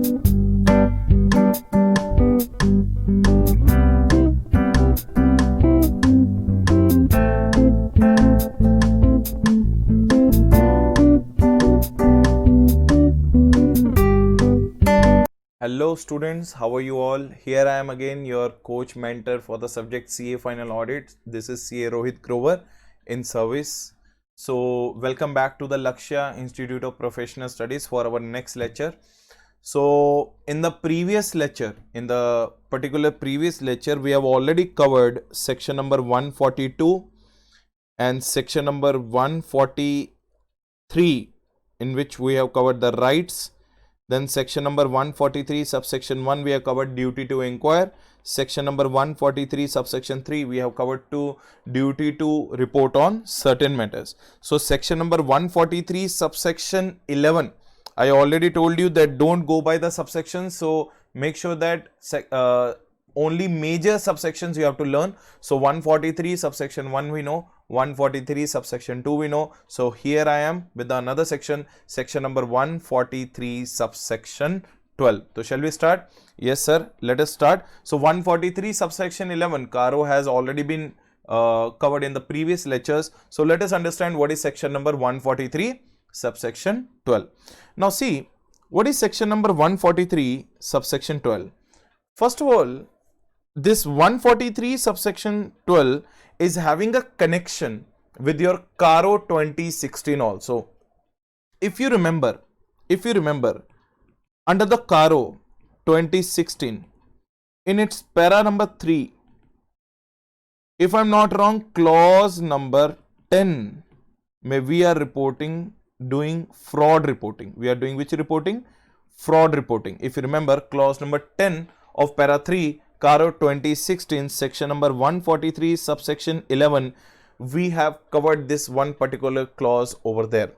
Hello students, how are you all? Here I am again, your coach mentor for the subject CA final audit. This is CA Rohit Grover in service. So welcome back to the Lakshya Institute of Professional Studies for our next lecture. So in the previous lecture, in the particular previous lecture, we have already covered section number 142 and section number 143, in which we have covered the rights. Then section number 143 subsection 1 we have covered duty to inquire. Section number 143 subsection 3 we have covered duty to report on certain matters. So section number 143 subsection 11, I already told you that don't go by the subsections. So make sure that only major subsections you have to learn. So 143 subsection 1 we know, 143 subsection 2 we know. So here I am with another section number 143 subsection 12. So shall we start? Yes sir, let us start. So 143 subsection 11, Caro has already been covered in the previous lectures. So let us understand what is section number 143 subsection 12. Now see, what is section number 143 subsection 12? First of all, this 143 subsection 12 is having a connection with your Caro 2016 also. If you remember, under the Caro 2016, in its para number 3, if I'm not wrong, clause number 10, we are doing fraud reporting. We are doing which reporting? Fraud reporting. If you remember, clause number 10 of para 3, Caro 2016, section number 143 subsection 11, we have covered this one particular clause over there.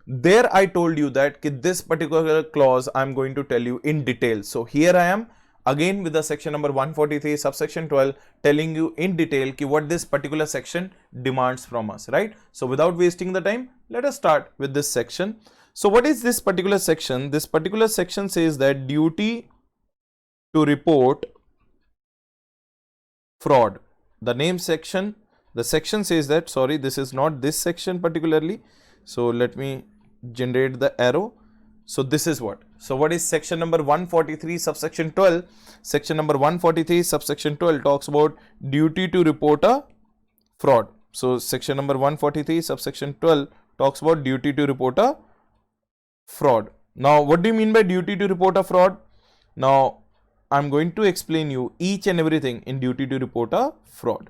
There I told you that this particular clause I'm going to tell you in detail. So here I am again with the section number 143 subsection 12 telling you in detail what this particular section demands from us, right? So without wasting the time, let us start with this section. So what is this particular section? This particular section says that duty to report fraud. The name section, the section says that, sorry, this is not this section particularly. So let me generate the arrow. So this is what. So what is section number 143 subsection 12? Section number 143 subsection 12 talks about duty to report a fraud. So section number 143 subsection 12 talks about duty to report a fraud. Now what do you mean by duty to report a fraud? Now I'm going to explain you each and everything in duty to report a fraud.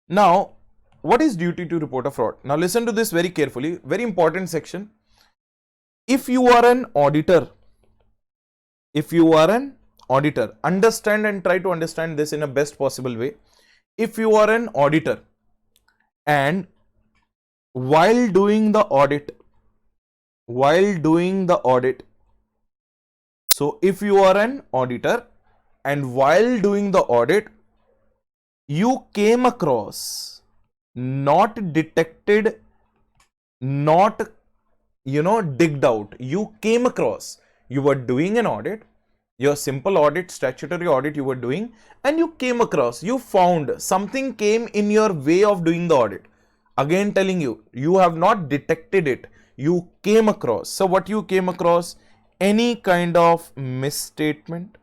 Now, what is duty to report a fraud? Now listen to this very carefully, very important section. If you are an auditor, understand and try to understand this in a best possible way. If you are an auditor and while doing the audit, so if you are an auditor and while doing the audit, you came across, not detected, not digged out, you came across, you were doing an audit, your simple audit, statutory audit you were doing, and you came across, you found something came in your way of doing the audit. Again telling you, you have not detected it, you came across. So what you came across? Any kind of misstatement,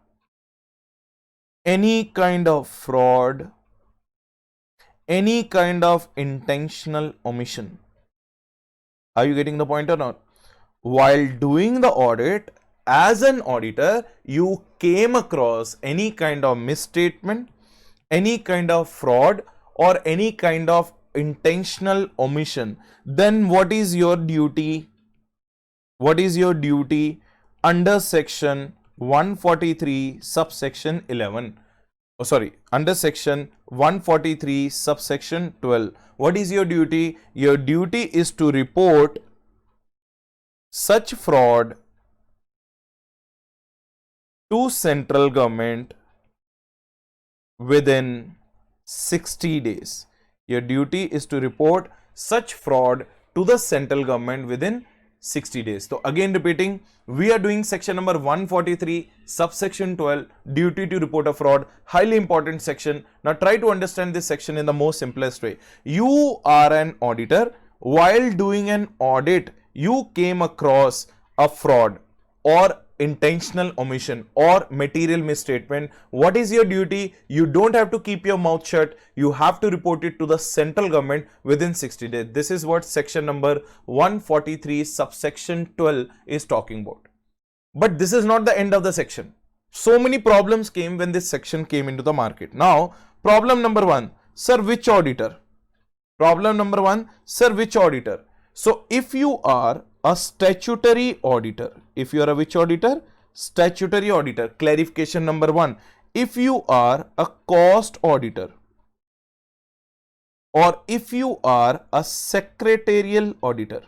any kind of fraud, any kind of intentional omission. Are you getting the point or not? While doing the audit, as an auditor, you came across any kind of misstatement, any kind of fraud, or any kind of intentional omission. Then what is your duty? What is your duty under section 143 subsection 11? Oh, sorry, under section 143 subsection 12. What is your duty? Your duty is to report such fraud to central government within 60 days. Your duty is to report such fraud to the central government within 60 days. So again repeating, we are doing section number 143 subsection 12, duty to report a fraud, highly important section. Now try to understand this section in the most simplest way. You are an auditor. While doing an audit, you came across a fraud or intentional omission or material misstatement. What is your duty? You don't have to keep your mouth shut. You have to report it to the central government within 60 days. This is what section number 143 subsection 12 is talking about. But this is not the end of the section. So many problems came when this section came into the market. Now, problem number one, sir, which auditor? Problem number one, sir, which auditor? So, if you are a statutory auditor, if you are a which auditor? Statutory auditor. Clarification number one, if you are a cost auditor or if you are a secretarial auditor.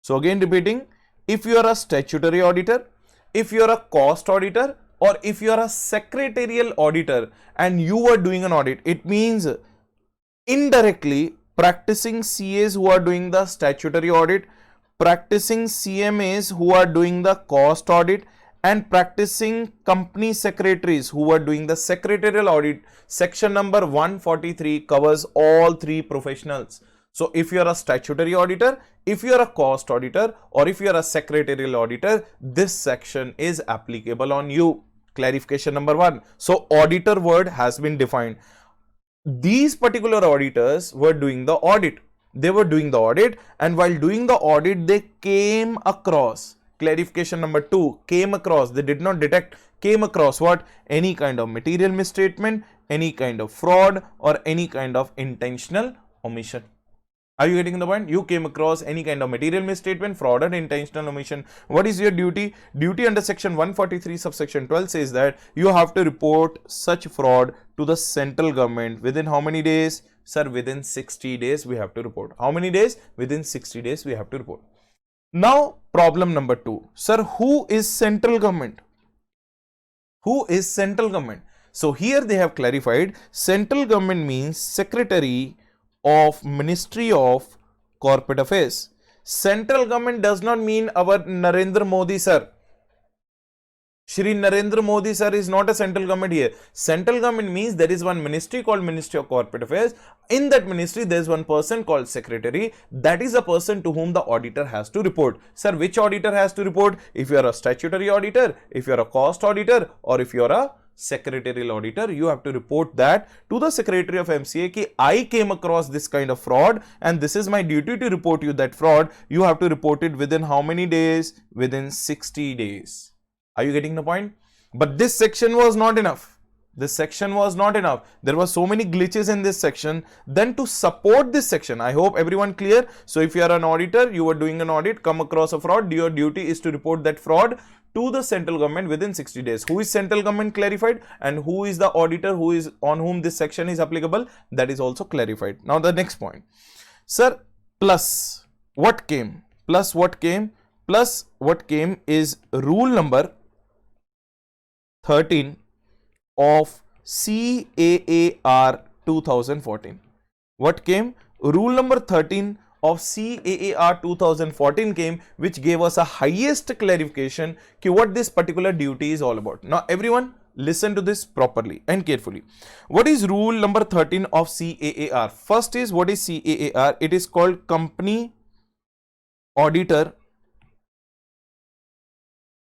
So, again repeating, if you are a statutory auditor, if you are a cost auditor, or if you are a secretarial auditor and you are doing an audit, it means indirectly practicing CAs who are doing the statutory audit, practicing CMAs who are doing the cost audit, and practicing company secretaries who are doing the secretarial audit. Section number 143 covers all three professionals. So if you are a statutory auditor, if you are a cost auditor, or if you are a secretarial auditor, this section is applicable on you. Clarification number one. So auditor word has been defined. These particular auditors were doing the audit. They were doing the audit, and while doing the audit, they came across, clarification number two, came across, they did not detect, came across what? Any kind of material misstatement, any kind of fraud, or any kind of intentional omission. Are you getting the point? You came across any kind of material misstatement, fraud, and intentional omission. What is your duty? Duty under section 143 subsection 12 says that you have to report such fraud to the central government within how many days? Sir, within 60 days we have to report. How many days? Within 60 days we have to report. Now, problem number two. Sir, who is central government? Who is central government? So here they have clarified, central government means Secretary of Ministry of Corporate Affairs. Central government does not mean our Narendra Modi sir. Shri Narendra Modi sir is not a central government here. Central government means there is one ministry called Ministry of Corporate Affairs. In that ministry, there is one person called Secretary. That is a person to whom the auditor has to report. Sir, which auditor has to report? If you are a statutory auditor, if you are a cost auditor, or if you are a secretarial auditor, you have to report that to the Secretary of MCA ki I came across this kind of fraud and this is my duty to report you that fraud. You have to report it within how many days? Within 60 days. Are you getting the point? But this section was not enough. This section was not enough. There were so many glitches in this section. Then to support this section, I hope everyone clear. So if you are an auditor, you are doing an audit, come across a fraud, your duty is to report that fraud to the central government within 60 days. Who is central government? Clarified. And who is the auditor who is on whom this section is applicable? That is also clarified. Now the next point. Sir, plus what came? Plus what came? Plus what came is rule number 13 of CAAR 2014. What came? Rule number 13 of CAAR 2014 came, which gave us a highest clarification ki what this particular duty is all about. Now everyone listen to this properly and carefully. What is rule number 13 of CAAR? First is, what is CAAR? It is called Company Auditor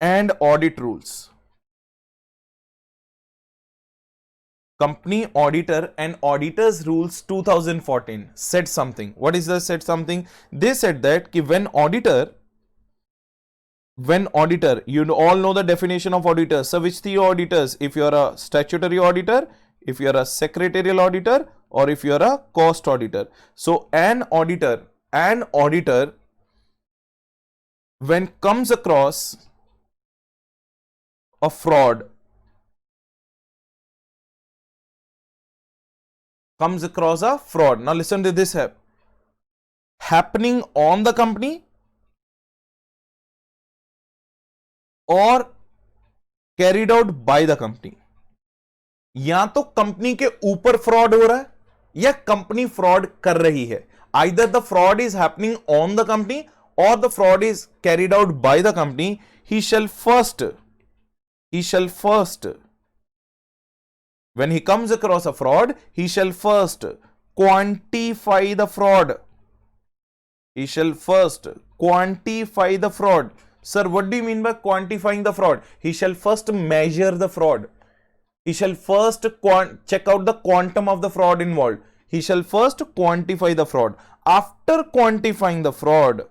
and Audit Rules. Company Auditor and Auditors Rules 2014 said something. What is the said something? They said that ki when auditor, you all know the definition of auditor. So which three auditors? If you are a statutory auditor, if you are a secretarial auditor, or if you are a cost auditor. So an auditor when comes across a fraud, now listen to this happening on the company or carried out by the company. या तो company के ऊपर fraud हो रहा है या company fraud कर रही है. Either the fraud is happening on the company or the fraud is carried out by the company, he shall first, when he comes across a fraud, he shall first quantify the fraud. He shall first quantify the fraud. Sir, what do you mean by quantifying the fraud? He shall first measure the fraud. He shall first check out the quantum of the fraud involved. He shall first quantify the fraud. After quantifying the fraud,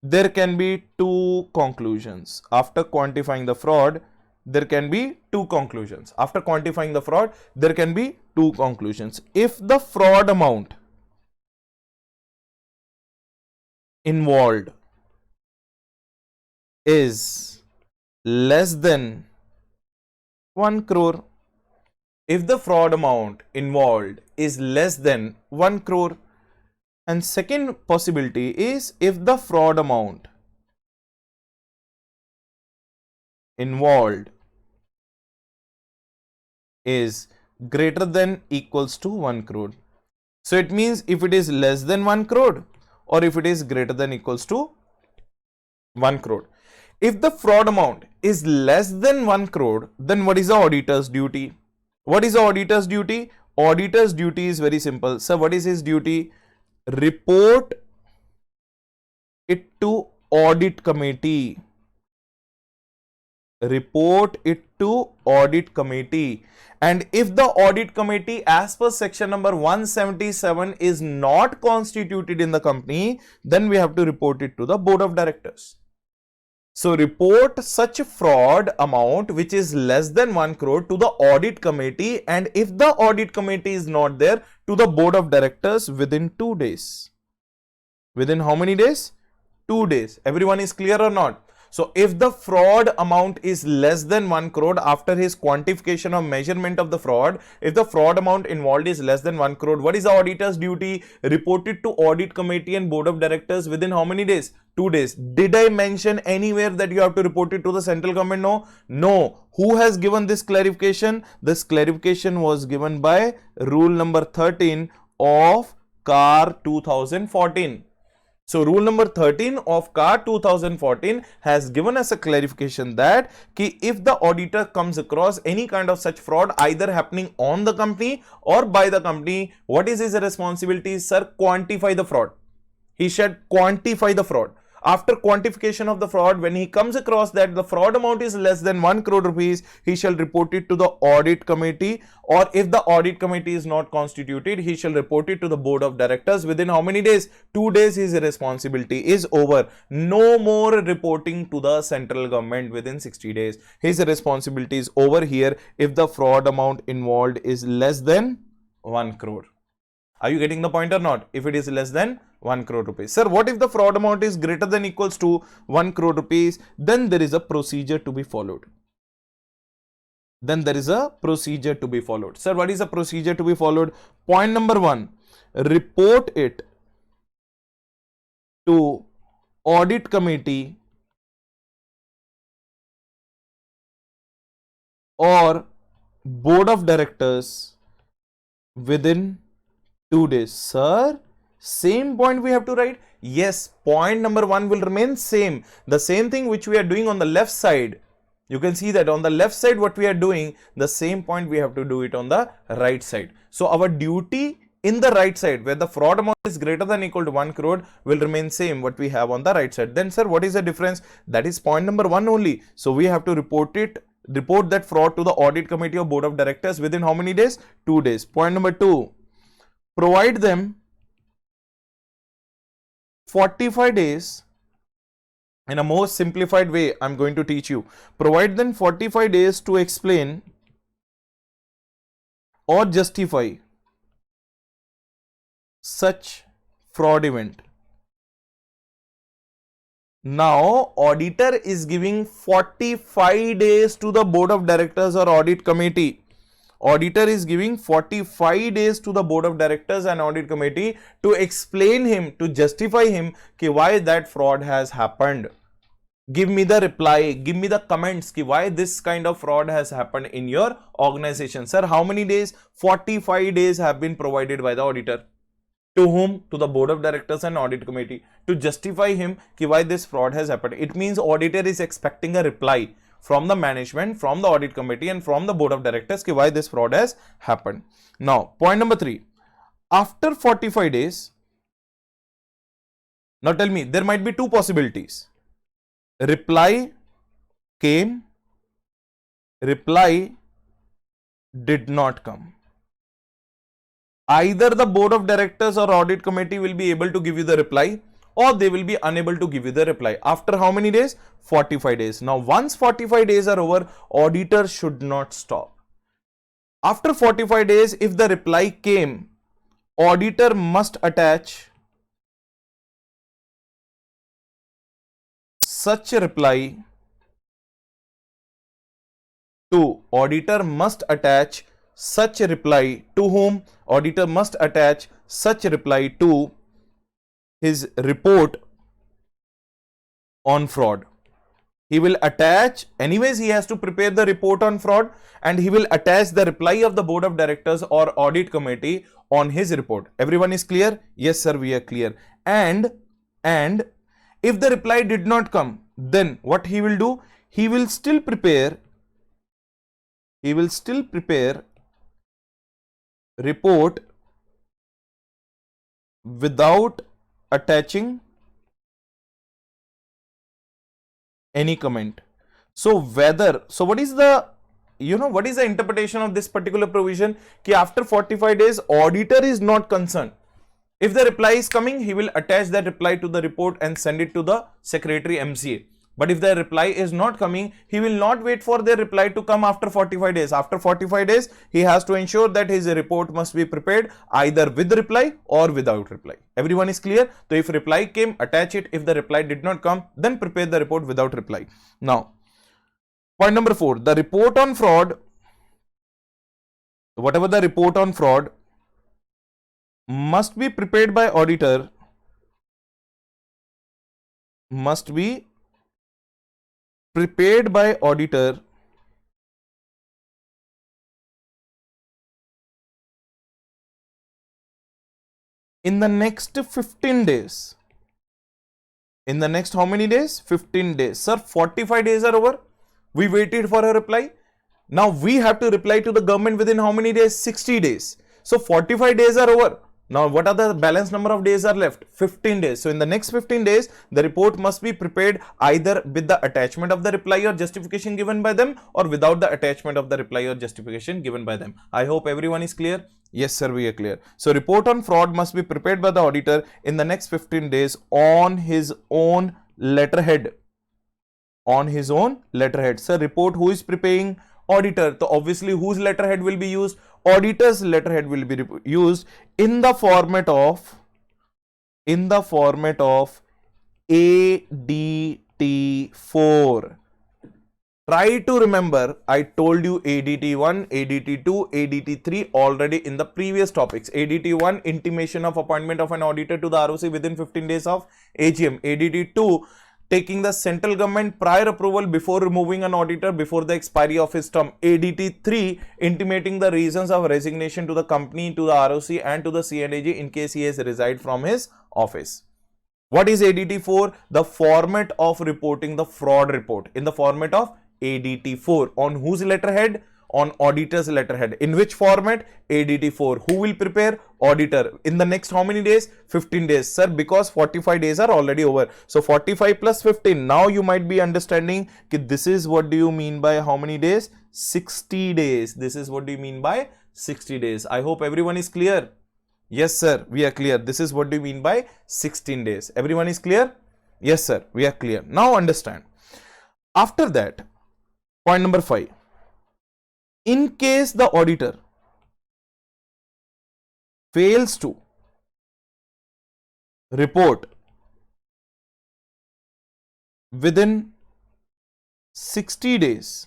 there can be two conclusions. After quantifying the fraud, there can be two conclusions. After quantifying the fraud, there can be two conclusions. If the fraud amount involved is less than 1 crore, if the fraud amount involved is less than 1 crore, and second possibility is if the fraud amount involved is greater than equals to 1 crore. So it means if it is less than 1 crore or if it is greater than equals to 1 crore. If the fraud amount is less than 1 crore, then what is the auditor's duty? What is the auditor's duty? Auditor's duty is very simple. So what is his duty? Report it to audit committee. Report it to audit committee. And if the audit committee as per section number 177 is not constituted in the company, then we have to report it to the board of directors. So report such fraud amount which is less than 1 crore to the audit committee, and if the audit committee is not there, to the board of directors within 2 days. Within how many days? 2 days. Everyone is clear or not? So if the fraud amount is less than 1 crore after his quantification or measurement of the fraud, if the fraud amount involved is less than 1 crore, what is the auditor's duty? Report it to audit committee and board of directors within how many days? 2 days. Did I mention anywhere that you have to report it to the central government? No. No. Who has given this clarification? This clarification was given by rule number 13 of CAR 2014. So rule number 13 of CAR 2014 has given us a clarification that if the auditor comes across any kind of such fraud either happening on the company or by the company, what is his responsibility? Sir, quantify the fraud. He should quantify the fraud. After quantification of the fraud, when he comes across that the fraud amount is less than 1 crore rupees, he shall report it to the audit committee, or if the audit committee is not constituted, he shall report it to the board of directors within how many days? 2 days. His responsibility is over. No more reporting to the central government within 60 days. His responsibility is over here if the fraud amount involved is less than 1 crore. Are you getting the point or not? If it is less than 1 crore rupees. Sir, what if the fraud amount is greater than equals to 1 crore rupees? Then there is a procedure to be followed. Sir, what is the procedure to be followed? Point number 1, report it to audit committee or board of directors within 2 days. Sir, same point we have to write? Yes, point number 1 will remain same. The same thing which we are doing on the left side. You can see that on the left side what we are doing, the same point we have to do it on the right side. So our duty in the right side where the fraud amount is greater than equal to 1 crore will remain same what we have on the right side. Then sir, what is the difference? That is point number 1 only. So we have to report that fraud to the audit committee or board of directors within how many days? 2 days. Point number 2, provide them 45 days. In a more simplified way, I'm going to teach you. Provide them 45 days to explain or justify such fraud event. Now, auditor is giving 45 days to the board of directors or audit committee. Auditor is giving 45 days to the board of directors and audit committee to explain him, to justify him why that fraud has happened. Give me the reply, give me the comments why this kind of fraud has happened in your organization. Sir, how many days? 45 days have been provided by the auditor. To whom? To the board of directors and audit committee to justify him ki why this fraud has happened. It means auditor is expecting a reply from the management, from the audit committee and from the board of directors ki why this fraud has happened. Now, point number 3. After 45 days, now tell me, there might be two possibilities. Reply came, reply did not come. Either the board of directors or audit committee will be able to give you the reply, or they will be unable to give you the reply. After how many days? 45 days. Now, once 45 days are over, auditor should not stop. After 45 days, if the reply came, auditor must attach such a reply to, auditor must attach such a reply to whom? Auditor must attach such a reply to his report on fraud. He will attach, anyways he has to prepare the report on fraud, and he will attach the reply of the board of directors or audit committee on his report. Everyone is clear? Yes sir, we are clear. And if the reply did not come, then what he will do? He will still prepare report without attaching any comment. So what is the interpretation of this particular provision? Ki after 45 days, auditor is not concerned. If the reply is coming, he will attach that reply to the report and send it to the secretary MCA. But if the reply is not coming, he will not wait for their reply to come after 45 days. After 45 days, he has to ensure that his report must be prepared either with reply or without reply. Everyone is clear? So if reply came, attach it. If the reply did not come, then prepare the report without reply. Now, point number 4, the report on fraud, whatever the report on fraud, must be prepared by auditor, must be prepared by auditor in the next 15 days. In the next how many days? 15 days. Sir, 45 days are over. We waited for a reply. Now we have to reply to the government within how many days? 60 days. So 45 days are over. Now, what are the balance number of days are left? 15 days. So, in the next 15 days, the report must be prepared either with the attachment of the reply or justification given by them, or without the attachment of the reply or justification given by them. I hope everyone is clear. Yes, sir, we are clear. So, report on fraud must be prepared by the auditor in the next 15 days on his own letterhead. On his own letterhead. Sir, report who is preparing? Auditor. So, obviously, whose letterhead will be used? Auditor's letterhead will be used in the format of ADT4. Try to remember, I told you ADT1, ADT2, ADT3 already in the previous topics. ADT1, intimation of appointment of an auditor to the ROC within 15 days of AGM. ADT2, taking the central government prior approval before removing an auditor before the expiry of his term. ADT3, intimating the reasons of resignation to the company, to the ROC and to the C&AG in case he has resigned from his office. What is ADT4? The format of reporting the fraud report in the format of ADT4. On whose letterhead? On auditor's letterhead. In which format? ADT4. Who will prepare? Auditor. In the next how many days? 15 days. Sir, because 45 days are already over. So 45 plus 15. Now you might be understanding that this is what do you mean by how many days? 60 days. This is what do you mean by 60 days. I hope everyone is clear. Yes, sir, we are clear. This is what do you mean by 16 days. Everyone is clear? Yes, sir, we are clear. Now understand. After that, point number 5. In case the auditor fails to report within 60 days,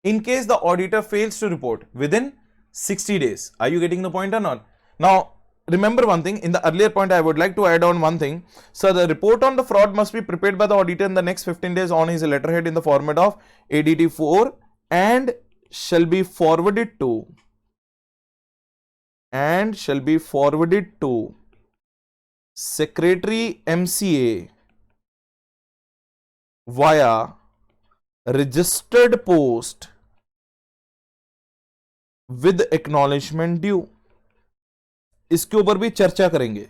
in case the auditor fails to report within 60 days, are you getting the point or not? Now, remember one thing, in the earlier point, I would like to add on one thing. So, the report on the fraud must be prepared by the auditor in the next 15 days on his letterhead in the format of ADT4 and shall be forwarded to and shall be forwarded to Secretary MCA via registered post with acknowledgement due. इसके ऊपर भी चर्चा करेंगे.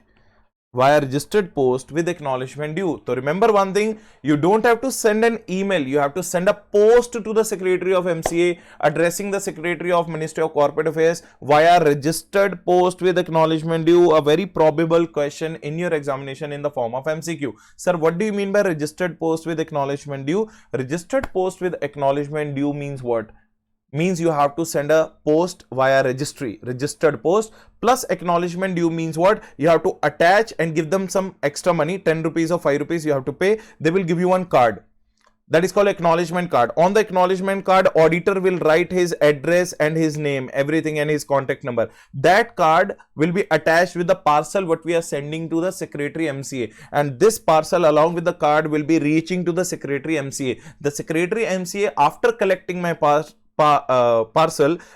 Via registered post with acknowledgement due. So remember one thing, you don't have to send an email, you have to send a post to the Secretary of MCA addressing the Secretary of Ministry of Corporate Affairs via registered post with acknowledgement due. A very probable question in your examination in the form of MCQ. Sir, what do you mean by registered post with acknowledgement due? Registered post with acknowledgement due means what? Means you have to send a post via registry, registered post, plus acknowledgement due means what? You have to attach and give them some extra money, 10 rupees or 5 rupees you have to pay. They will give you one card. That is called acknowledgement card. On the acknowledgement card, auditor will write his address and his name, everything, and his contact number. That card will be attached with the parcel what we are sending to the Secretary MCA. And this parcel along with the card will be reaching to the Secretary MCA. The Secretary MCA, after collecting my parcel,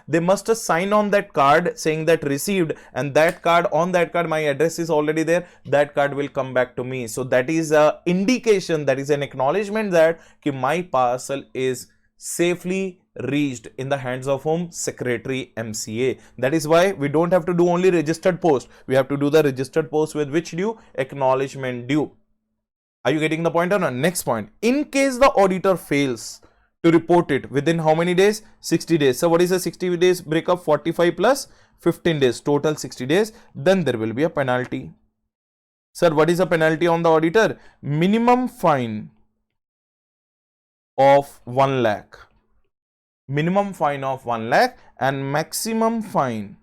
they must sign on that card saying that received, and that card, on that card my address is already there, that card will come back to me. So that is a indication, that is an acknowledgement that my parcel is safely reached in the hands of whom? Secretary MCA. That is why we don't have to do only registered post, we have to do the registered post with which due? Acknowledgement due. Are you getting the point or not? Next point, in case the auditor fails to report it within how many days? 60 days. So what is a 60 days breakup? 45 plus 15 days, total 60 days. Then there will be a penalty. Sir, what is a penalty on the auditor? Minimum fine of 1 lakh. Minimum fine of 1 lakh and maximum fine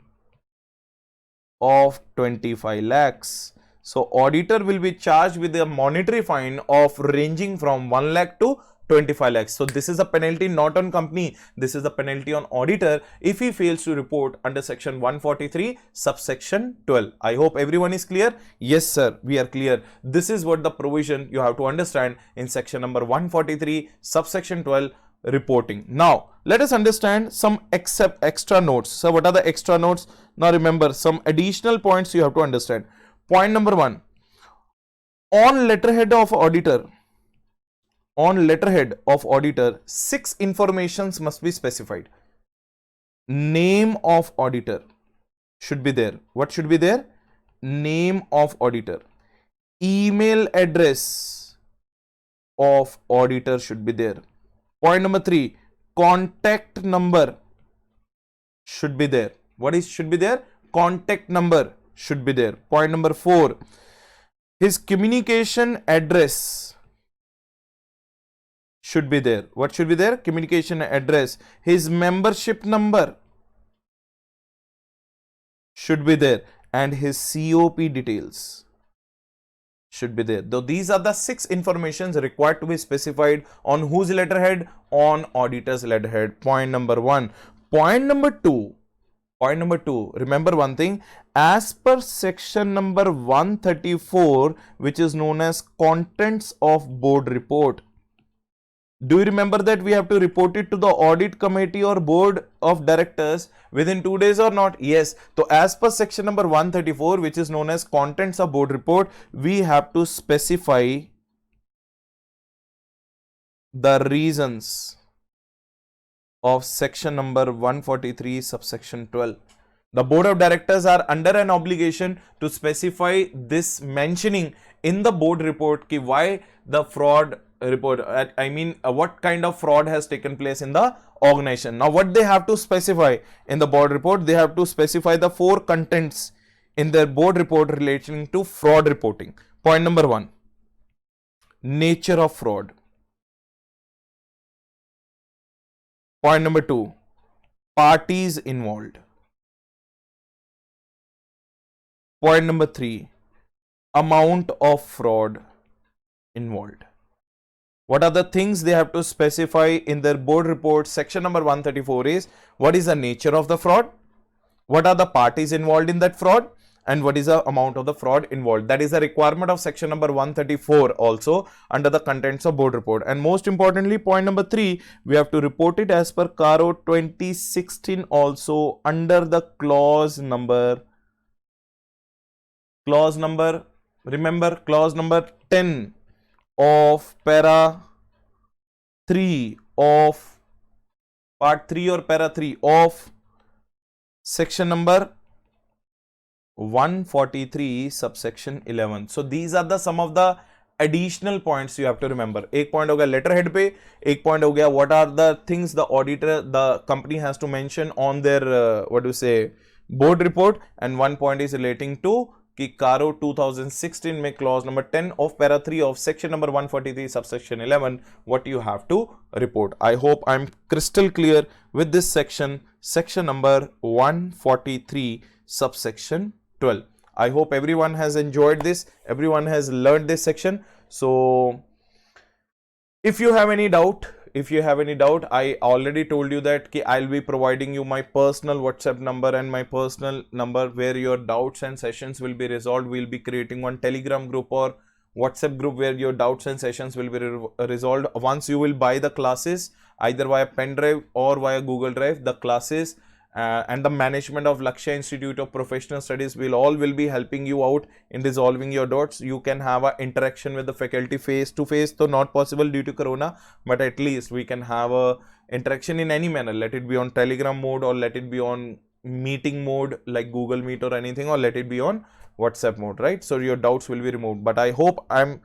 of 25 lakhs. So auditor will be charged with a monetary fine of ranging from 1 lakh to 25 lakhs. So this is a penalty not on company, this is a penalty on auditor if he fails to report under section 143 subsection 12. I hope everyone is clear. Yes sir, we are clear. This is what the provision you have to understand in section number 143 subsection 12, reporting. Now let us understand some extra notes. So what are the extra notes? Now remember some additional points you have to understand. Point number 1, on letterhead of auditor, on letterhead of auditor, 6 informations must be specified. Name of auditor should be there. What should be there? Name of auditor. Email address of auditor should be there. Point number 3, contact number should be there. What is should be there? Contact number should be there. Point number 4, his communication address should be there. What should be there? Communication address. His membership number should be there, and his COP details should be there. Though these are the 6 informations required to be specified on whose letterhead? On auditor's letterhead. Point number 1. Point number 2. Point number 2. Remember one thing, as per section number 134, which is known as contents of board report. Do you remember that we have to report it to the audit committee or board of directors within 2 days or not? Yes. So as per section number 134, which is known as contents of board report, we have to specify the reasons of section number 143 subsection 12. The board of directors are under an obligation to specify this, mentioning in the board report ki why the fraud report, I mean what kind of fraud has taken place in the organization. Now what they have to specify in the board report? They have to specify the 4 contents in their board report relating to fraud reporting. Point number 1, nature of fraud. Point number 2, parties involved. Point number 3, amount of fraud involved. What are the things they have to specify in their board report? Section number 134 is, what is the nature of the fraud? What are the parties involved in that fraud? And what is the amount of the fraud involved? That is a requirement of section number 134 also under the contents of board report. And most importantly, point number 3, we have to report it as per CARO 2016 also under the clause number clause number, remember clause number 10 of para 3 of part 3 or para 3 of section number 143 subsection 11. So these are the some of the additional points you have to remember. एक point हो गया letterhead पे, एक point हो गया what are the things the auditor, the company has to mention on their what do you say, board report, and one point is relating to कि CARO 2016 में clause number 10 of para 3 of section number 143 subsection 11 what you have to report. I hope I'm crystal clear with this section, section number 143 subsection 12. I hope everyone has enjoyed this, everyone has learned this section. So if you have any doubt, I already told you that I'll be providing you my personal WhatsApp number and my personal number where your doubts and sessions will be resolved. We'll be creating one Telegram group or WhatsApp group where your doubts and sessions will be resolved. Once you will buy the classes either via pen drive or via Google Drive, the classes and the management of Lakshya Institute of Professional Studies will be helping you out in resolving your doubts. You can have an interaction with the faculty face to face, though not possible due to corona, but at least we can have a interaction in any manner. Let it be on Telegram mode or let it be on meeting mode like Google Meet or anything, or let it be on WhatsApp mode, right? So your doubts will be removed. But I hope I'm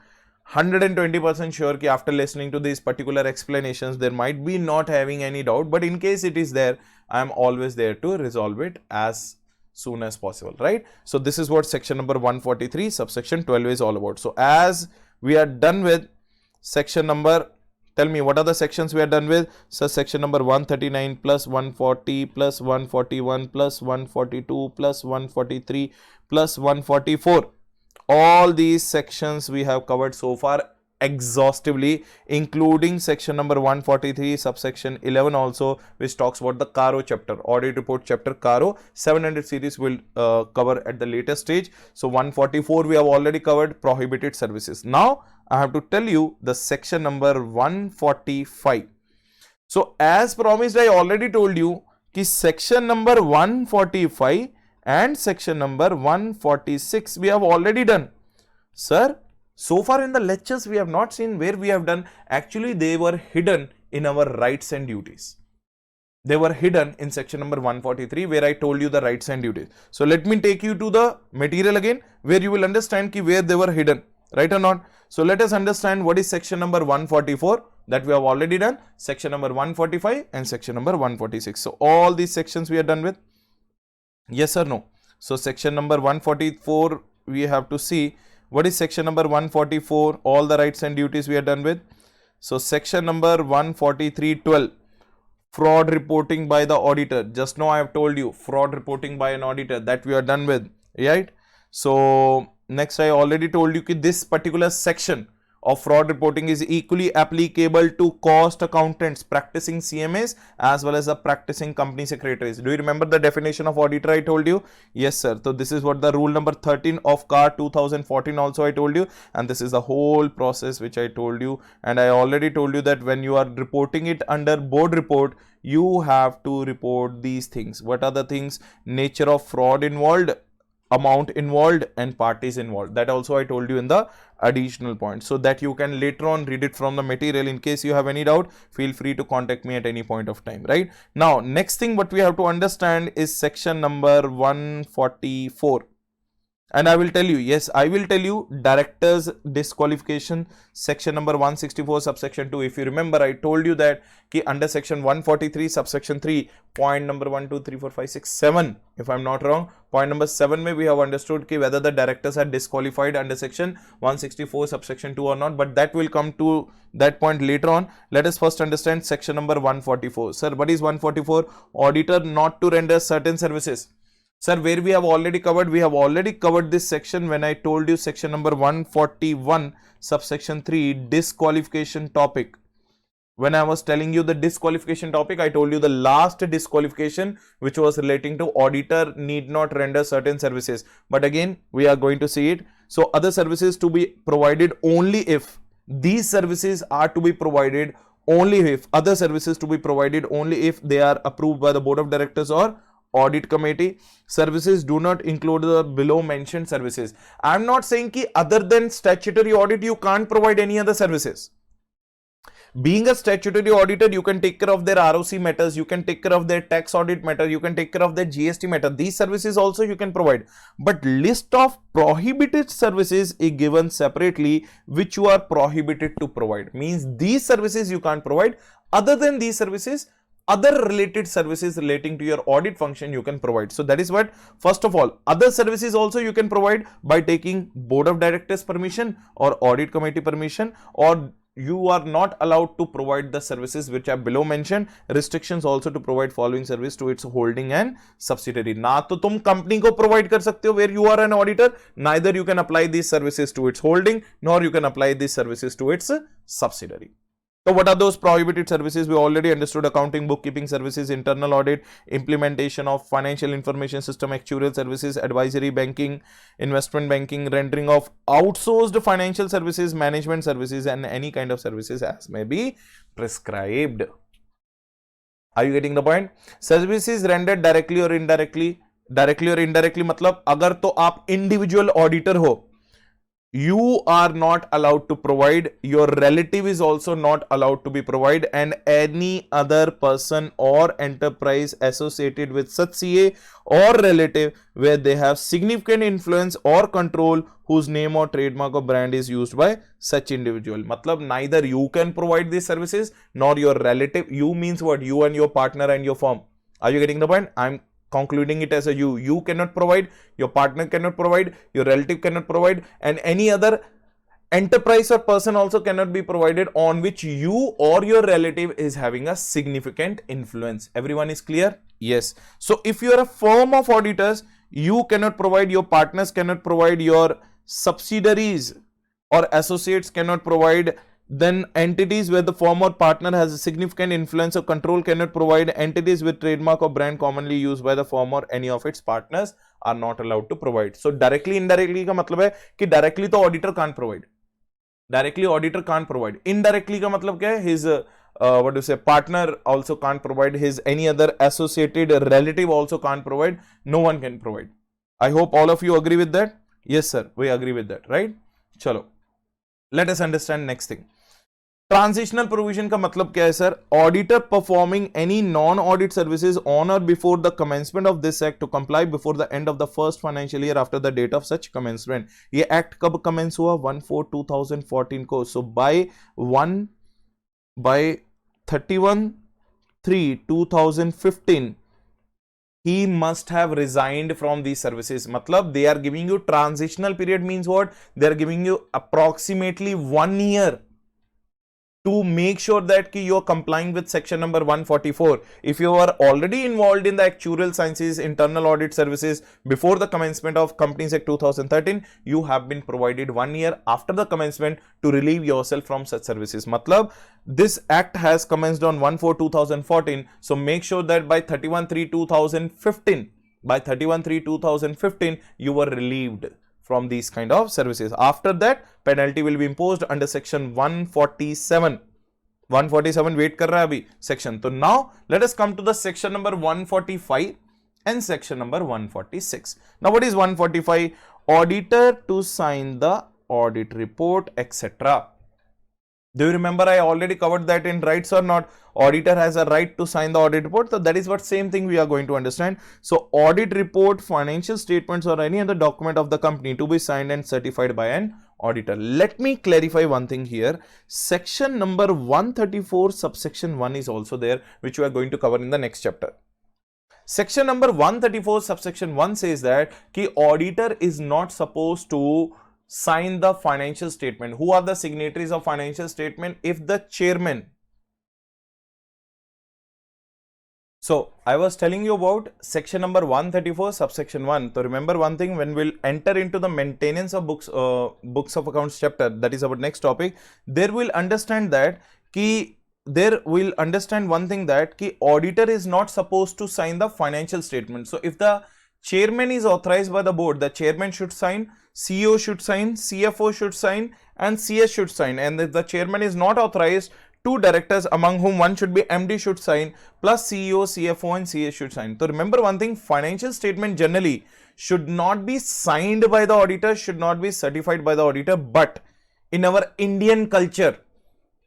120% sure that after listening to these particular explanations, there might be not having any doubt, but in case it is there, I am always there to resolve it as soon as possible, right? So this is what section number 143 subsection 12 is all about. So as we are done with section number, tell me what are the sections we are done with? So section number 139 plus 140 plus 141 plus 142 plus 143 plus 144. All these sections we have covered so far exhaustively, including section number 143 subsection 11 also, which talks about the CARO chapter, audit report chapter. CARO 700 series will cover at the later stage. So 144 we have already covered, prohibited services. Now I have to tell you the section number 145. So as promised, I already told you कि section number 145 and section number 146 we have already done. Sir, so far in the lectures we have not seen where we have done. Actually they were hidden in our rights and duties. They were hidden in section number 143 where I told you the rights and duties. So let me take you to the material again where you will understand ki where they were hidden, right or not. So let us understand what is section number 144 that we have already done, section number 145 and section number 146. So all these sections we are done with, yes or no. So section number 144 we have to see what is section number 144, all the rights and duties we are done with. So section number 143.12, fraud reporting by the auditor. Just now I have told you fraud reporting by an auditor, that we are done with, right? So next I already told you that this particular section of fraud reporting is equally applicable to cost accountants practicing CMAs as well as the practicing company secretaries. Do you remember the definition of auditor I told you? Yes sir. So this is what the rule number 13 of CAR 2014 also I told you, and this is the whole process which I told you. And I already told you that when you are reporting it under board report, you have to report these things. What are the things? Nature of fraud involved, amount involved, and parties involved. That also I told you in the additional point, so that you can later on read it from the material. In case you have any doubt, feel free to contact me at any point of time, right? Now next thing what we have to understand is section number 144. And I will tell you, yes, I will tell you directors disqualification, section number 164 subsection 2. If you remember, I told you that under section 143 subsection 3, point number 1, 2, 3, 4, 5, 6, 7, if I'm not wrong, point number 7 may we have understood whether the directors are disqualified under section 164 subsection 2 or not, but that will come to that point later on. Let us first understand section number 144. Sir, what is 144? Auditor not to render certain services. Sir, where we have already covered? We have already covered this section when I told you section number 141 subsection 3 disqualification topic. When I was telling you the disqualification topic, I told you the last disqualification which was relating to auditor need not render certain services. But again, we are going to see it. So other services to be provided only if these services are to be provided only if other services to be provided only if they are approved by the board of directors or audit committee. Services do not include the below mentioned services. I'm not saying ki other than statutory audit you can't provide any other services. Being a statutory auditor, you can take care of their ROC matters, you can take care of their tax audit matter, you can take care of their GST matter. These services also you can provide. But list of prohibited services is given separately, which you are prohibited to provide. Means these services you can't provide. Other than these services, other related services relating to your audit function you can provide. So that is what, first of all, other services also you can provide by taking board of directors permission or audit committee permission, or you are not allowed to provide the services which are below mentioned. Restrictions also to provide following service to its holding and subsidiary. ना तो तुम company को provide कर सकते हो where you are an auditor, neither you can apply these services to its holding, nor you can apply these services to its subsidiary. So what are those prohibited services? We already understood: accounting, bookkeeping services, internal audit, implementation of financial information system, actuarial services, advisory banking, investment banking, rendering of outsourced financial services, management services, and any kind of services as may be prescribed. Are you getting the point? Services rendered directly or indirectly. Directly or indirectly मतलब अगर तो आप individual auditor हो, you are not allowed to provide, your relative is also not allowed to be provided, and any other person or enterprise associated with such CA or relative where they have significant influence or control, whose name or trademark or brand is used by such individual. Matlab neither you can provide these services nor your relative. You means what? You and your partner and your firm. Are you getting the point? I'm concluding it as a you cannot provide, your partner cannot provide, your relative cannot provide, and any other enterprise or person also cannot be provided on which you or your relative is having a significant influence. Everyone is clear? Yes. So if you are a firm of auditors, you cannot provide, your partners cannot provide, your subsidiaries or associates cannot provide, then entities where the firm or partner has a significant influence or control cannot provide, entities with trademark or brand commonly used by the firm or any of its partners are not allowed to provide. So directly indirectly का मतलब है कि directly तो auditor can't provide, directly auditor can't provide, indirectly का मतलब क्या है, his what do you say, partner also can't provide, his any other associated relative also can't provide, no one can provide. I hope all of you agree with that. Yes sir, we agree with that, right? Chalo, let us understand next thing. Transitional provision का मतलब क्या है sir? Auditor performing any non audit services on or before the commencement of this act to comply before the end of the first financial year after the date of such commencement. ये act कब commence हुआ? 1/4/2014 को. So by 31/3/2015 he must have resigned from these services. matlab they are giving you transitional period, means what? They are giving you approximately 1 year to make sure that ki you are complying with section number 144. If you are already involved in the actuarial sciences, internal audit services before the commencement of Companies Act 2013, you have been provided 1 year after the commencement to relieve yourself from such services. Matlab this act has commenced on 1/4/2014, so make sure that by 31/3/2015, by 31/3/2015 you were relieved from these kind of services. After that, penalty will be imposed under section 147. 147 wait kar raha hai abhi section. So now let us come to the section number 145 and section number 146. Now what is 145? Auditor to sign the audit report, etc. Do you remember I already covered that in rights or not? Auditor has a right to sign the audit report. So that is what same thing we are going to understand. So audit report, financial statements or any other document of the company to be signed and certified by an auditor. Let me clarify one thing here. Section number 134 subsection 1 is also there, which we are going to cover in the next chapter. Section number 134 subsection 1 says that ki auditor is not supposed to sign the financial statement. Who are the signatories of financial statement? If the chairman. So I was telling you about section number 134 subsection 1. So remember one thing, when we'll enter into the maintenance of books of accounts chapter, that is our next topic, there will understand that one thing, that ki auditor is not supposed to sign the financial statement. So if the chairman is authorized by the board, the chairman should sign, CEO should sign, CFO should sign, and CS should sign. And if the chairman is not authorized two directors among whom one should be MD should sign plus CEO, CFO and CS should sign. So remember one thing, financial statement generally should not be signed by the auditor, should not be certified by the auditor, but in our Indian culture,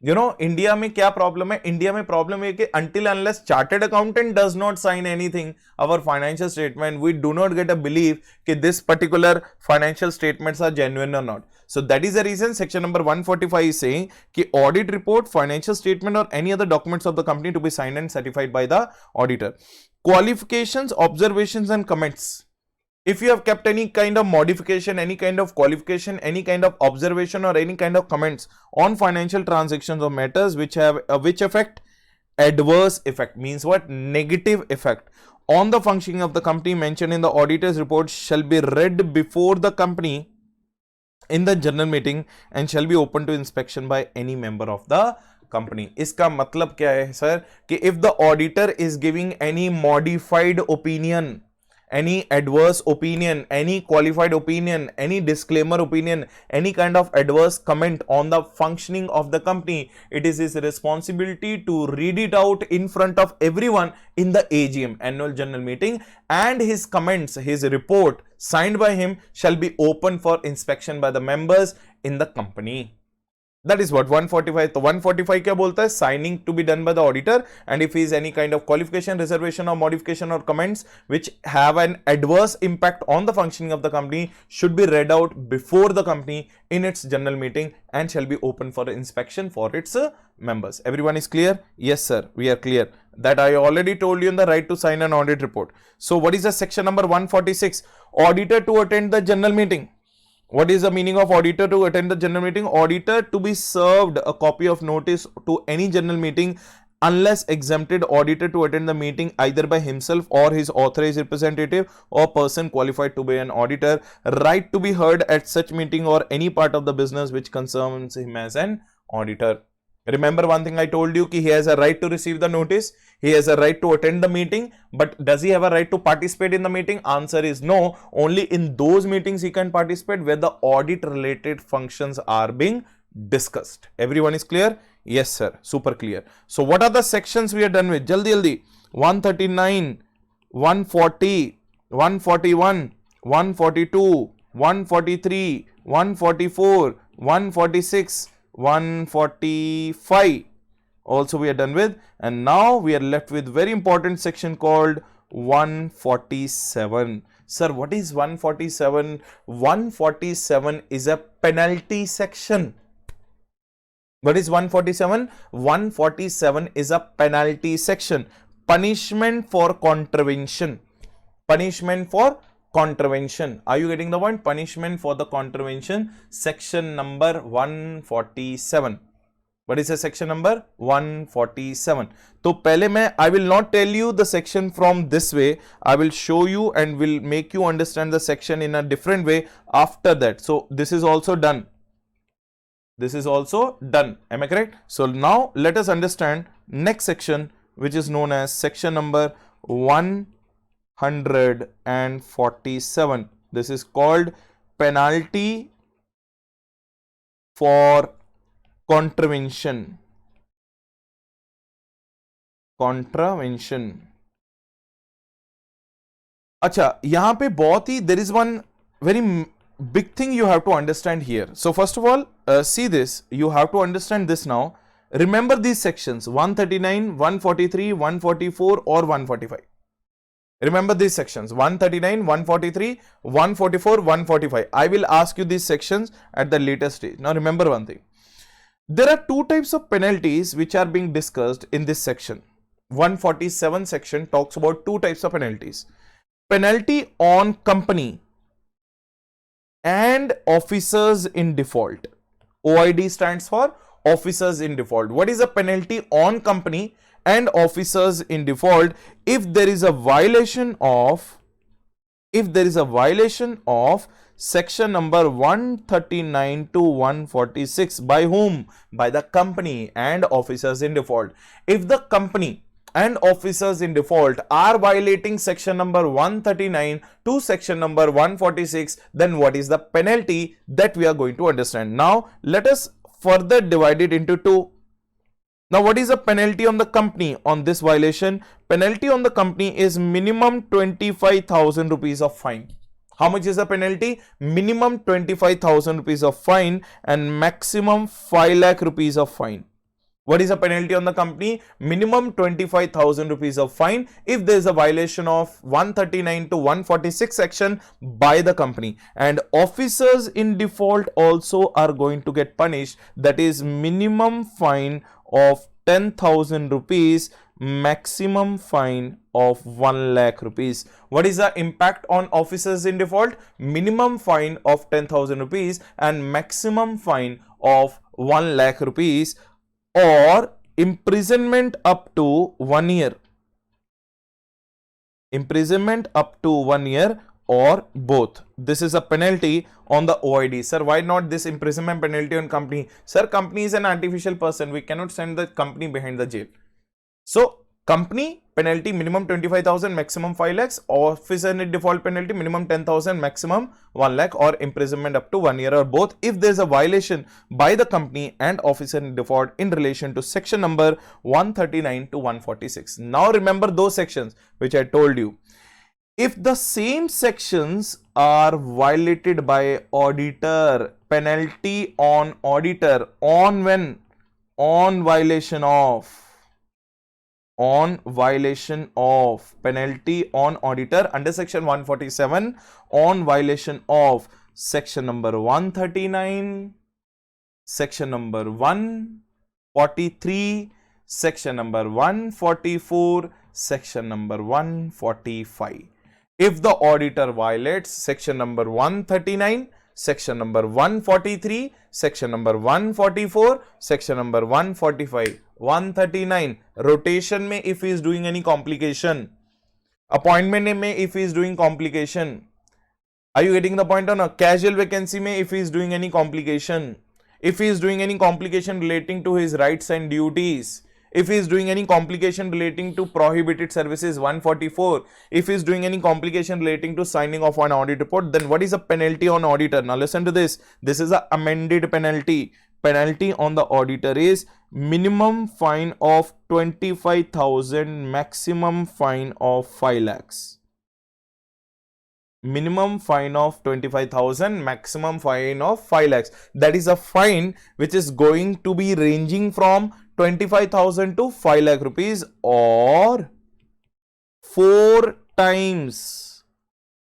you know, India में क्या problem है? India में problem है कि until unless chartered accountant does not sign anything, our financial statement, we do not get a belief कि this particular financial statements are genuine or not. So that is the reason section number 145 is saying कि audit report, financial statement or any other documents of the company to be signed and certified by the auditor. Qualifications, observations and comments. If you have kept any kind of modification, any kind of qualification, any kind of observation or any kind of comments on financial transactions or matters which have which affect adverse effect, means what? Negative effect on the functioning of the company mentioned in the auditor's report shall be read before the company in the general meeting and shall be open to inspection by any member of the company. इसका मतलब क्या है sir कि if the auditor is giving any modified opinion, any adverse opinion, any qualified opinion, any disclaimer opinion, any kind of adverse comment on the functioning of the company, it is his responsibility to read it out in front of everyone in the AGM, annual general meeting, and his comments, his report signed by him shall be open for inspection by the members in the company. That is what 145. तो 145 क्या बोलता है? Signing to be done by the auditor, and if he is any kind of qualification, reservation or modification or comments which have an adverse impact on the functioning of the company should be read out before the company in its general meeting and shall be open for inspection for its members. Everyone is clear? Yes sir, we are clear. That I already told you in the right to sign an audit report. So what is the section number 146? Auditor to attend the general meeting. What is the meaning of auditor to attend the general meeting? Auditor to be served a copy of notice to any general meeting unless exempted, auditor to attend the meeting either by himself or his authorized representative or person qualified to be an auditor. Right to be heard at such meeting or any part of the business which concerns him as an auditor. Remember one thing I told you, he has a right to receive the notice, he has a right to attend the meeting, but does he have a right to participate in the meeting? Answer is no. Only in those meetings he can participate where the audit related functions are being discussed. Everyone is clear? Yes sir, super clear. So what are the sections we are done with? Jaldi jaldi. 139, 140, 141, 142, 143, 144, 146, 145 also we are done with, and now we are left with very important section called 147. Sir, what is 147? 147 is a penalty section. What is 147? 147 is a penalty section. Punishment for contravention. Punishment for contravention. Are you getting the point? Punishment for the contravention. Section number 147. What is the section number? 147. तो पहले मैं I will not tell you the section from this way. I will show you and will make you understand the section in a different way after that. So this is also done. This is also done. Am I correct? So now let us understand next section, which is known as section number 147. This is called penalty for contravention. Contravention. अच्छा, यहाँ पे बहुत ही there is one very big thing you have to understand here. So first of all, see this. You have to understand this now. Remember these sections 139, 143, 144 or 145. Remember these sections 139, 143, 144, 145. I will ask you these sections at the later stage. Now remember one thing. There are two types of penalties which are being discussed in this section. 147 section talks about two types of penalties. Penalty on company and officers in default. OID stands for officers in default. What is a penalty on company and officers in default? If there is a violation of section number 139 to 146 by whom? By the company and officers in default. If the company and officers in default are violating section number 139 to section number 146, then what is the penalty that we are going to understand? Now let us further divide it into two. Now, what is the penalty on the company on this violation? Penalty on the company is minimum 25,000 rupees of fine. How much is the penalty? Minimum 25,000 rupees of fine and maximum 5 lakh rupees of fine. What is the penalty on the company? Minimum 25,000 rupees of fine if there is a violation of 139 to 146 section by the company, and officers in default also are going to get punished. That is minimum fine of 10,000 rupees, maximum fine of 1 lakh rupees. What is the impact on officers in default? Minimum fine of 10,000 rupees and maximum fine of 1 lakh rupees, or imprisonment up to 1 year. Imprisonment up to 1 year or both. This is a penalty on the OID. Sir, why not this imprisonment penalty on company? Sir, company is an artificial person. We cannot send the company behind the jail. So, company penalty minimum 25,000, maximum 5 lakhs. Officer in default penalty minimum 10,000, maximum 1 lakh, or imprisonment up to 1 year or both if there is a violation by the company and officer in default in relation to section number 139 to 146. Now remember those sections which I told you. If the same sections are violated by auditor, penalty on auditor on when? On violation of. On violation of, penalty on auditor under section 147 on violation of section number 139, section number 143, section number 144, section number 145. If the auditor violates section number 139, section number 143, section number 144, section number 145, 139, rotation में if he is doing any complication, appointment में if he is doing complication, are you getting the point or not? Casual vacancy में if he is doing any complication, if he is doing any complication relating to his rights and duties, if he is doing any complication relating to prohibited services 144, if he is doing any complication relating to signing of an audit report, then what is the penalty on auditor? Now listen to this. This is a amended penalty. Penalty on the auditor is minimum fine of 25,000, maximum fine of 5 lakhs. Minimum fine of 25,000, maximum fine of 5 lakhs. That is a fine which is going to be ranging from 25,000 to 5 lakh rupees, or 4 times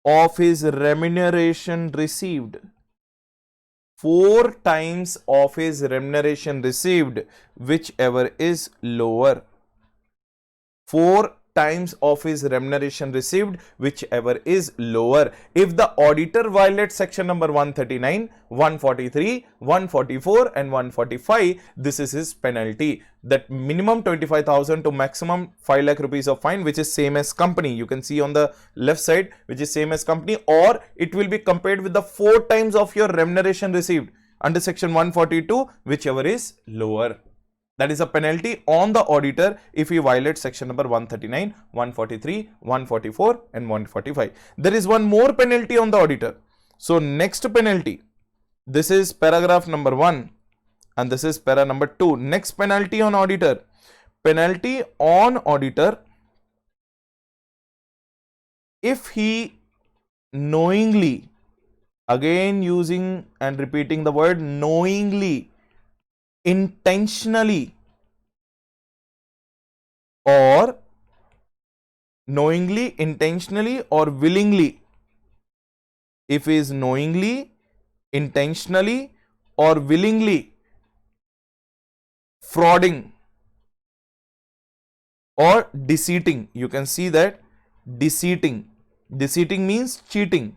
of his remuneration received. 4 times of his remuneration received, whichever is lower. 4 times of his remuneration received, whichever is lower. If the auditor violates section number 139, 143, 144 and 145, this is his penalty. That minimum 25,000 to maximum 5 lakh rupees of fine, which is same as company. You can see on the left side, which is same as company, or it will be compared with the 4 times of your remuneration received under section 142, whichever is lower. That is a penalty on the auditor if he violates section number 139, 143, 144 and 145. There is one more penalty on the auditor. So next penalty, this is paragraph number 1 and this is para number 2. Next penalty on auditor. Penalty on auditor if he knowingly, again using and repeating the word knowingly, intentionally or knowingly, intentionally or willingly. If he is knowingly, intentionally or willingly frauding or deceiving, you can see that deceiving. Deceiving means cheating.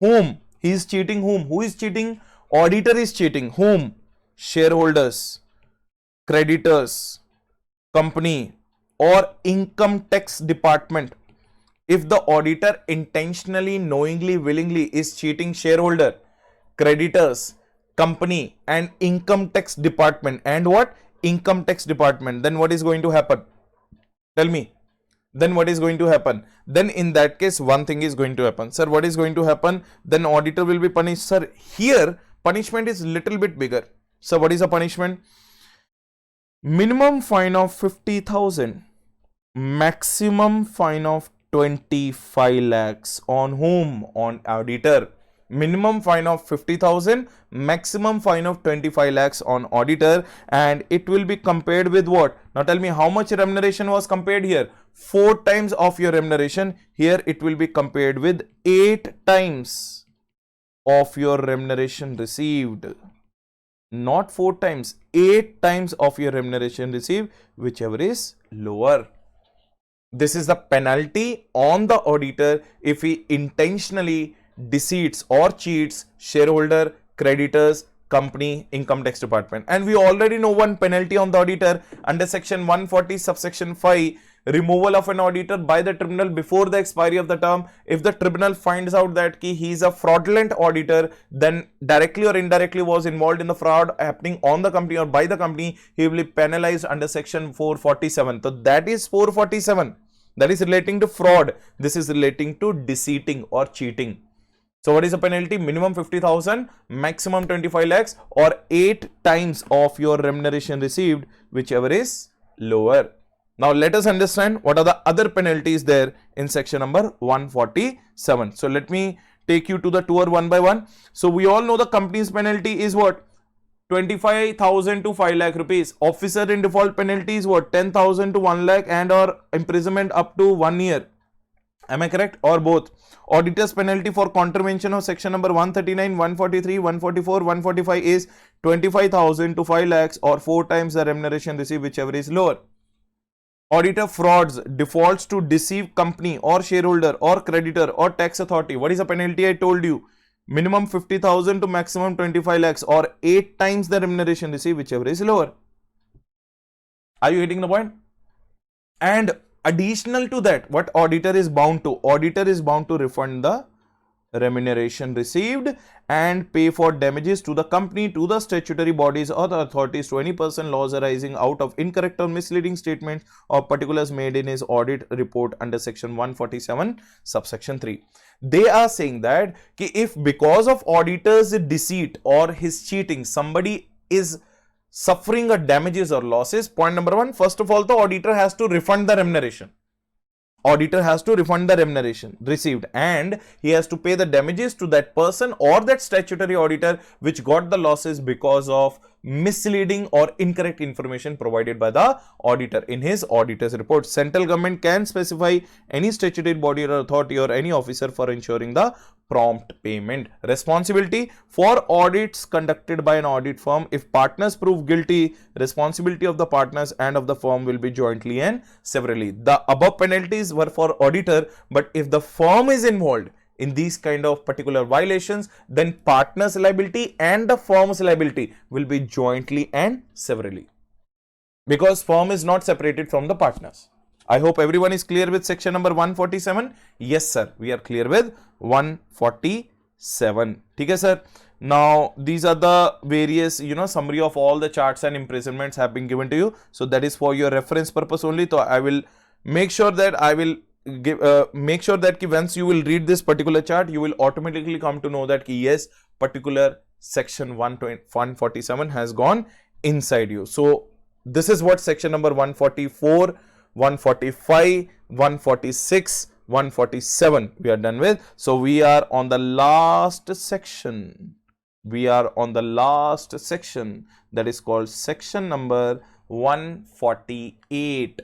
Whom? He is cheating whom? Who is cheating? Auditor is cheating. Whom? Shareholders, creditors, company or income tax department. If the auditor intentionally, knowingly, willingly is cheating shareholder, creditors, company and income tax department, and what? Income tax department, then what is going to happen? Tell me. Then what is going to happen? Then in that case, one thing is going to happen. Sir, what is going to happen? Then auditor will be punished. Sir, here punishment is little bit bigger. So what is the punishment? minimum fine of 50,000, maximum fine of 25 lakhs. On whom? On auditor. Minimum fine of 50,000, maximum fine of 25 lakhs on auditor, and it will be compared with what? Now tell me how much remuneration was compared here. 4 times of your remuneration. Here it will be compared with 8 times of your remuneration received. Not 4 times, 8 times of your remuneration received, whichever is lower. This is the penalty on the auditor if he intentionally deceits or cheats shareholder, creditors, company, income tax department. And we already know one penalty on the auditor under section 140 subsection 5, removal of an auditor by the tribunal before the expiry of the term. If the tribunal finds out that he is a fraudulent auditor, then directly or indirectly was involved in the fraud happening on the company or by the company, he will be penalized under section 447. So that is 447. That is relating to fraud. This is relating to deceiving or cheating. So what is the penalty? Minimum 50,000, maximum 25 lakhs, or 8 times of your remuneration received, whichever is lower. Now let us understand what are the other penalties there in section number 147. So let me take you to the tour one by one. So we all know the company's penalty is what? 25,000 to 5 lakh rupees. Officer in default penalty is what? 10,000 to 1 lakh and or imprisonment up to 1 year. Am I correct? Or both? Auditor's penalty for contravention of section number 139, 143, 144, 145 is 25,000 to 5 lakhs or 4 times the remuneration received, whichever is lower. Auditor frauds, defaults to deceive company or shareholder or creditor or tax authority. What is the penalty? I told you. Minimum 50,000 to maximum 25 lakhs or 8 times the remuneration received, whichever is lower. Are you getting the point? And additional to that, what auditor is bound to? Auditor is bound to refund the remuneration received and pay for damages to the company, to the statutory bodies or the authorities, to any person loss arising out of incorrect or misleading statements or particulars made in his audit report under section 147 subsection 3. They are saying that if because of auditor's deceit or his cheating somebody is suffering a damages or losses, point number 1, first of all the auditor has to refund the remuneration. Auditor has to refund the remuneration received and he has to pay the damages to that person or that statutory auditor which got the losses because of misleading or incorrect information provided by the auditor in his auditor's report. Central government can specify any statutory body or authority or any officer for ensuring the prompt payment. Responsibility for audits conducted by an audit firm. If partners prove guilty, responsibility of the partners and of the firm will be jointly and severally. The above penalties were for auditor, but if the firm is involved in these kind of particular violations, then partners liability and the firm's liability will be jointly and severally, because firm is not separated from the partners. I hope everyone is clear with section number 147. Yes sir, we are clear with 147. Okay sir. Now these are the various summary of all the charts and imprisonments have been given to you. So that is for your reference purpose only. So I will make sure that I will make sure that once you will read this particular chart, you will automatically come to know that yes, particular section 147 has gone inside you. So this is what section number 144, 145, 146, 147 we are done with. So we are on the last section. We are on the last section, that is called section number 148.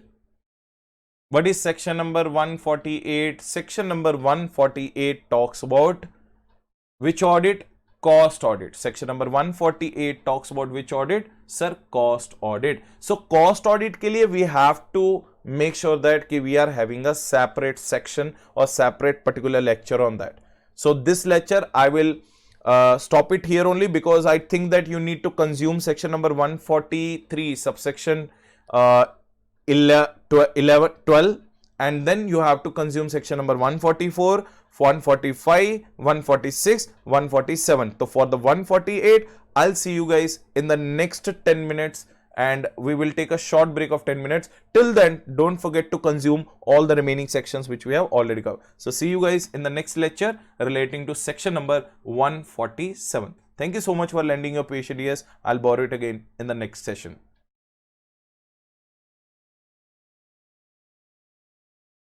What is section number 148? Section number 148 talks about which audit? Cost audit. Section number 148 talks about which audit? Sir, cost audit. So cost audit ke liye we have to make sure that we are having a separate section or separate particular lecture on that. So this lecture I will stop it here only, because I think that you need to consume section number 143 subsection 12, and then you have to consume section number 144, 145, 146, 147. So for the 148, I'll see you guys in the next 10 minutes and we will take a short break of 10 minutes. Till then, don't forget to consume all the remaining sections which we have already covered. So see you guys in the next lecture relating to section number 147. Thank you so much for lending your patience. I'll borrow it again in the next session.